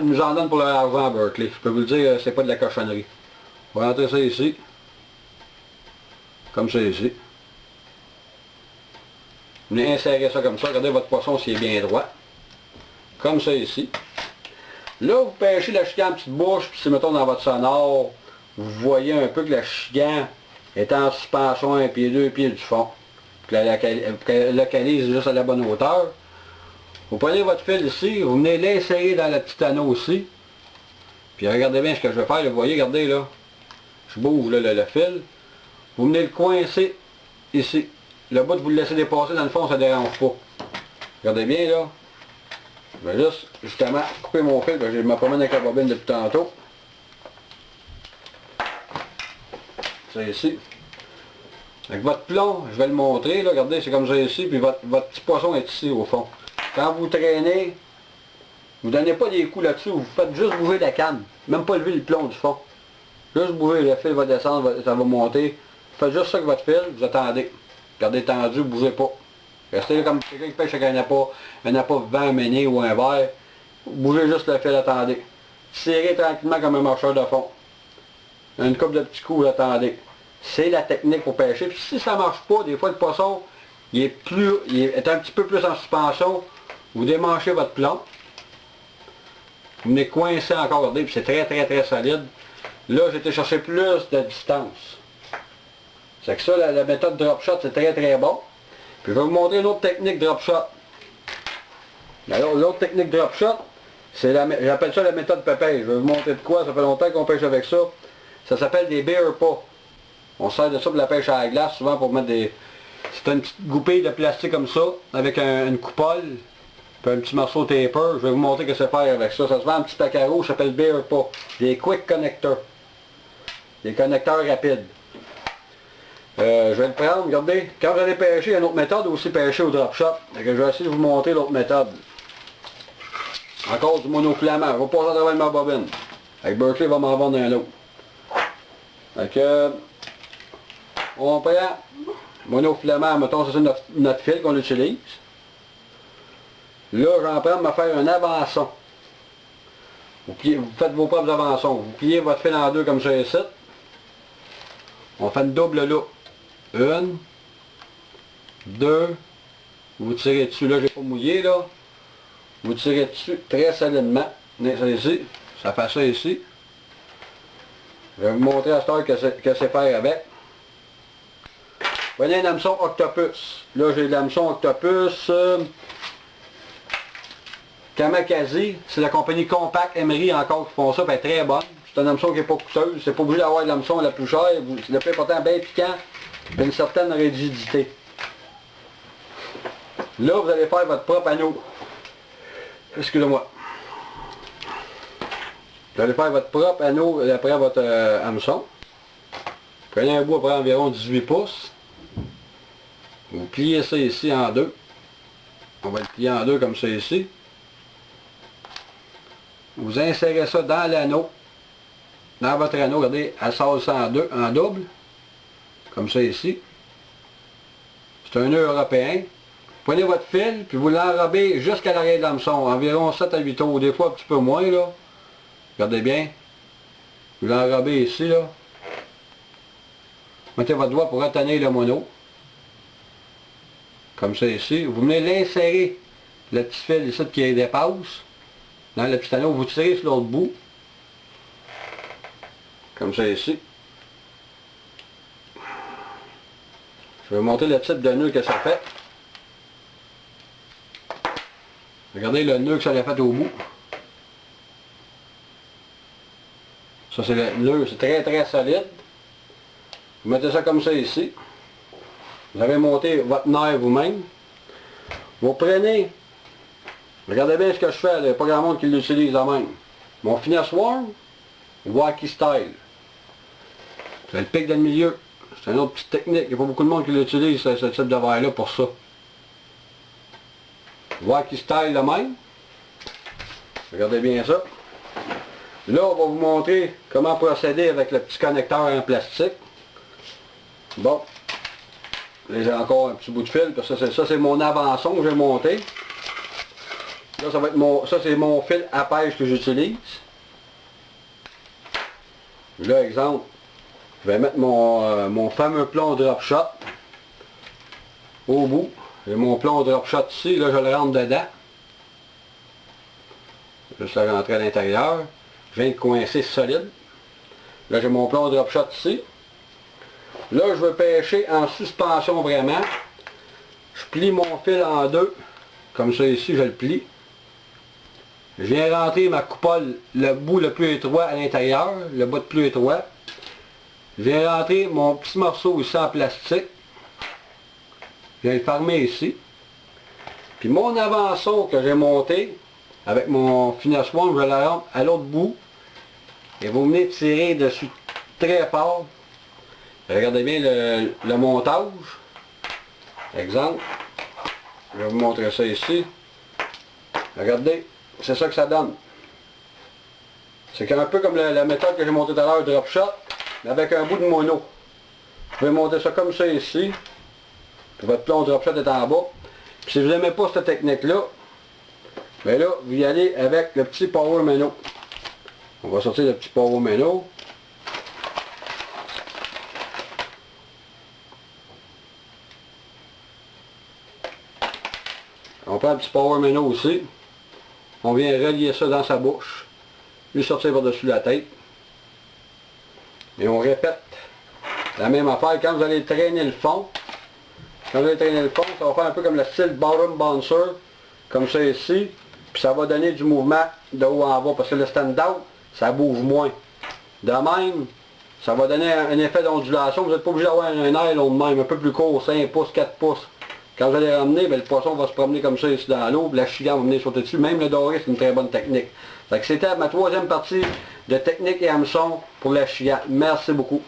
nous en donnent pour leur argent à Berkeley. Je peux vous le dire, c'est pas de la cochonnerie. On va rentrer ça ici. Comme ça ici. Vous venez insérer ça comme ça. Regardez votre poisson s'il est bien droit. Comme ça ici. Là, vous pêchez la chigan en petite bouche, puis si mettons dans votre sonore, vous voyez un peu que la chigan est en suspension un pied, 2 pieds du fond. Puis la localise juste à la bonne hauteur. Vous prenez votre fil ici, vous venez l'insérer dans le petit anneau aussi. Puis regardez bien ce que je vais faire, là, vous voyez, regardez là. Je bouge là, le fil. Vous venez le coincer ici. Le bout, vous le laissez dépasser, dans le fond, ça ne dérange pas. Regardez bien là. Je vais juste, justement, couper mon fil, parce que je me promène avec la bobine depuis tantôt. C'est ici. Avec votre plomb, je vais le montrer, là, regardez, c'est comme ça ici, puis votre petit poisson est ici au fond. Quand vous traînez, vous ne donnez pas des coups là-dessus, vous faites juste bouger la canne, même pas lever le plomb du fond. Juste bouger, le fil va descendre, ça va monter. Faites juste ça avec votre fil, vous attendez. Gardez tendu, bougez pas. Restez là comme quelqu'un qui pêche avec un appât vent mené ou un verre. Bougez juste le fil, attendez. Tirez tranquillement comme un marcheur de fond. Une couple de petits coups, attendez. C'est la technique pour pêcher. Puis si ça ne marche pas, des fois le poisson, il est un petit peu plus en suspension. Vous démanchez votre plomb. Vous venez coincer encore, regardez, puis c'est très solide. Là, j'ai été chercher plus de distance. C'est que ça, la méthode drop shot, c'est très bon. Puis je vais vous montrer une autre technique drop shot. Alors, l'autre technique drop shot, j'appelle ça la méthode pépère. Je vais vous montrer de quoi, ça fait longtemps qu'on pêche avec ça. Ça s'appelle des beer pas. On sert de ça pour la pêche à la glace, souvent pour mettre des... C'est une petite goupille de plastique comme ça, avec une coupole, puis un petit morceau de taper. Je vais vous montrer ce que c'est faire avec ça. Ça se vend un petit pack à rouge, ça s'appelle beer pas. Des quick connectors. Des connecteurs rapides. Je vais le prendre, regardez. Quand vous allez pêcher, il y a une autre méthode aussi, pêcher au drop shot. Je vais essayer de vous montrer l'autre méthode. Encore du monofilament. Je vais passer à travers ma bobine. Avec Berkeley, il va m'en vendre un autre. On prend monofilament, mettons, c'est notre fil qu'on utilise. Là, j'en prends pour me faire un avançon. Vous faites vos propres avançons. Vous pliez votre fil en deux comme ça ici. On fait une double là. 1, 2, vous tirez dessus, là j'ai pas mouillé là. Vous tirez dessus très solidement. Ça ici, ça fait ça ici. Je vais vous montrer à cette heure que c'est faire avec. Prenez un hameçon octopus. Là j'ai l'hameçon octopus Kamakazi, c'est la compagnie Compact Emery encore qui font ça, elle est très bonne. C'est un hameçon qui n'est pas coûteuse, c'est pas obligé d'avoir l'hameçon la plus chère, le plus important, bien piquant, et une certaine rigidité. Là, vous allez faire votre propre anneau. Excusez-moi. Vous allez faire votre propre anneau après votre hameçon. Prenez un bout après environ 18 pouces. Vous pliez ça ici en deux. On va le plier en deux comme ça ici. Vous insérez ça dans l'anneau. Dans votre anneau, regardez, elle sort ça en double. Comme ça ici. C'est un nœud européen. Prenez votre fil, puis vous l'enrobez jusqu'à l'arrière de l'hameçon. Environ 7 à 8 tours, des fois un petit peu moins là. Regardez bien. Vous l'enrobez ici là. Mettez votre doigt pour retenir le mono. Comme ça ici. Vous venez l'insérer, le petit fil ici qui dépasse. Dans le petit anneau, vous tirez sur l'autre bout. Comme ça ici. Je vais vous montrer le type de nœud que ça fait. Regardez le nœud que ça a fait au bout. Ça c'est le nœud, c'est très solide. Vous mettez ça comme ça ici. Vous avez monté votre nerf vous-même. Vous prenez, regardez bien ce que je fais, il n'y a pas grand monde qui l'utilise la même. Mon finesse worm, wacky style. C'est le pic dans le milieu. C'est une autre petite technique, il n'y a pas beaucoup de monde qui l'utilise, ce type de verre-là pour ça. Wacky style le même. Regardez bien ça. Là, on va vous montrer comment procéder avec le petit connecteur en plastique. Bon. Là, j'ai encore un petit bout de fil, parce que ça c'est mon avançon que j'ai monté. Là, ça va être ça c'est mon fil à pêche que j'utilise. Là, exemple, je vais mettre mon fameux plomb drop shot au bout. J'ai mon plomb drop shot ici, là je le rentre dedans. Juste le rentrer à l'intérieur. Je viens de coincer solide. Là j'ai mon plomb drop shot ici. Là je veux pêcher en suspension vraiment. Je plie mon fil en deux. Comme ça ici je le plie. Je viens rentrer ma coupole, le bout le plus étroit à l'intérieur, le bout le plus étroit. Je viens rentrer mon petit morceau ici en plastique. Je viens le fermer ici. Puis mon avançon que j'ai monté, avec mon finesse one, je le rentre à l'autre bout. Et vous venez tirer dessus très fort. Regardez bien le montage. Exemple. Je vais vous montrer ça ici. Regardez. C'est ça que ça donne. C'est un peu comme la méthode que j'ai montée tout à l'heure, drop shot, mais avec un bout de mono. Vous pouvez monter ça comme ça ici. Puis votre plomb drop shot est en bas. Puis si vous n'aimez pas cette technique-là, bien là, vous y allez avec le petit power meno. On va sortir le petit power meno. On prend le petit power meno aussi. On vient relier ça dans sa bouche, lui sortir par-dessus la tête. Et on répète la même affaire. Quand vous allez traîner le fond, ça va faire un peu comme le style bottom bouncer, comme ça ici. Puis ça va donner du mouvement de haut en bas, parce que le stand-out, ça bouge moins. De même, ça va donner un effet d'ondulation. Vous n'êtes pas obligé d'avoir un aile de même, un peu plus court, 5 pouces, 4 pouces. Quand vous allez ramener, bien, le poisson va se promener comme ça ici dans l'eau, la chigan va venir sauter dessus. Même le doré, c'est une très bonne technique. C'était ma troisième partie de technique et hameçon pour la chigan. Merci beaucoup.